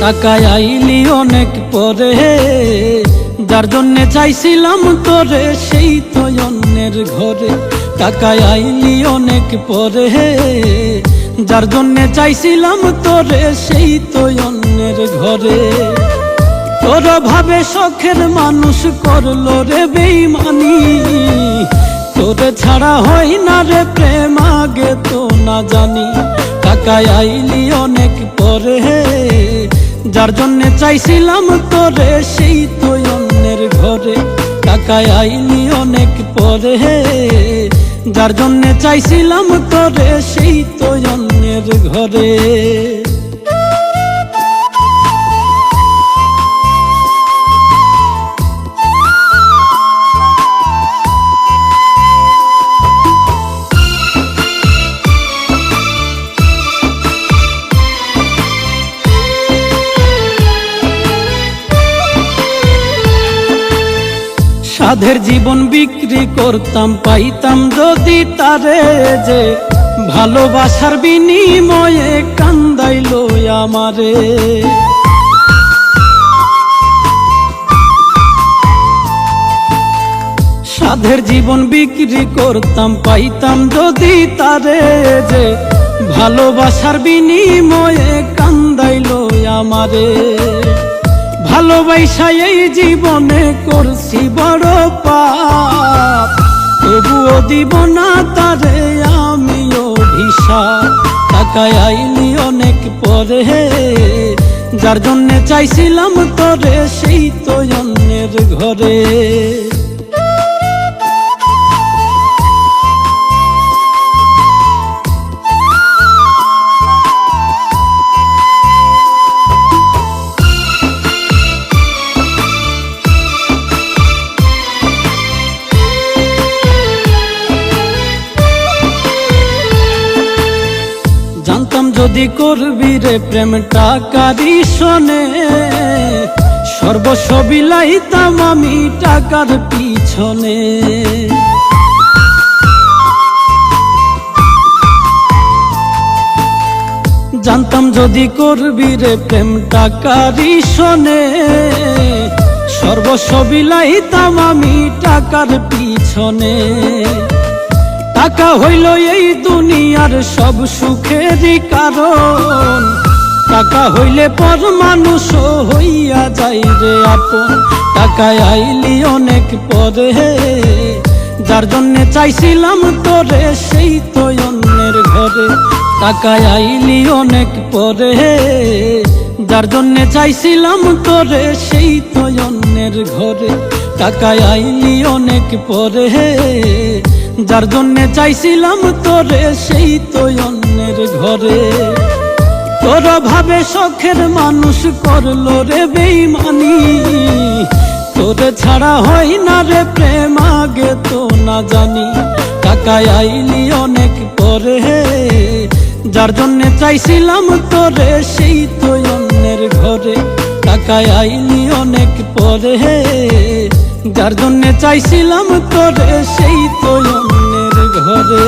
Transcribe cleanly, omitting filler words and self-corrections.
টাকায় আইলি অনেক পরে, যার জন্যে চাইছিলাম তোরে সেই তো অন্যের ঘরে। টাকায় আইলি অনেক পরে, যার জন্যে চাইছিলাম তোরে সেই তো অন্যের ঘরে। তোর ভাবে শখের মানুষ করলো রে বেইমানি, তোরে ছাড়া হয় না রে প্রেম আগে তো না জানি। টাকায় আইলি অনেক পরে, যার জন্যে চাইছিলাম তোরে সেই তো অন্যের ঘরে। টাকায় আইলি অনেক পরে, যার জন্যে চাইছিলাম তোরে সেই তো অন্যের ঘরে। সাধের জীবন বিক্রি করতাম, পাইতাম যদি তারে যে ভালোবাসার বিনিময়ে কান্দাইলো আমারে। সাধের জীবন বিক্রি করতাম, পাইতাম যদি তারে যে ভালোবাসার বিনিময়ে কান্দাইলো আমারে। ভালোবাসা এই জীবনে করছি বড় পাপ, তবুও দিব না তারে আমি অভিশাপ। টাকায় আইলি অনেক পরে, যার জন্যে চাইছিলাম তোরে সেই তো অন্যের ঘরে। জানতাম যদি করবি রে প্রেম টাকারই শোনে, সর্বস্ব বিলাইতাম আমি টাকার পিছনে। জানতাম যদি করবি রে প্রেম টাকারই শোনে, সর্বস্ব বিলাইতাম আমি টাকার পিছনে। টাকা হইল এই দুনিয়ার সব সুখেরই কারণ, টাকা হইলে পর মানুষ হইয়া যায় রে আপন। টাকায় আইলি অনেক পরে, যার জন্যে চাইছিলাম তোরে সেই তো অন্যের ঘরে। টাকায় আইলি অনেক পরে, যার জন্যে চাইছিলাম তোরে সেই তো অন্যের ঘরে। টাকায় আইলি অনেক পরে, যার জন্যে চাইছিলাম তোরে সেই তো অন্যের ঘরে। তোর ভাবে শখের মানুষ করলো রে বেইমানি, তোরে ছাড়া হয় না রে প্রেম আগে তো না জানি। টাকায় আইলি অনেক পরে, যার জন্যে চাইছিলাম তোরে সেই তো অন্যের ঘরে। টাকায় আইলি অনেক পরে, যার জন্যে চাইছিলাম তোরে সেই তো অন্যের ঘরে।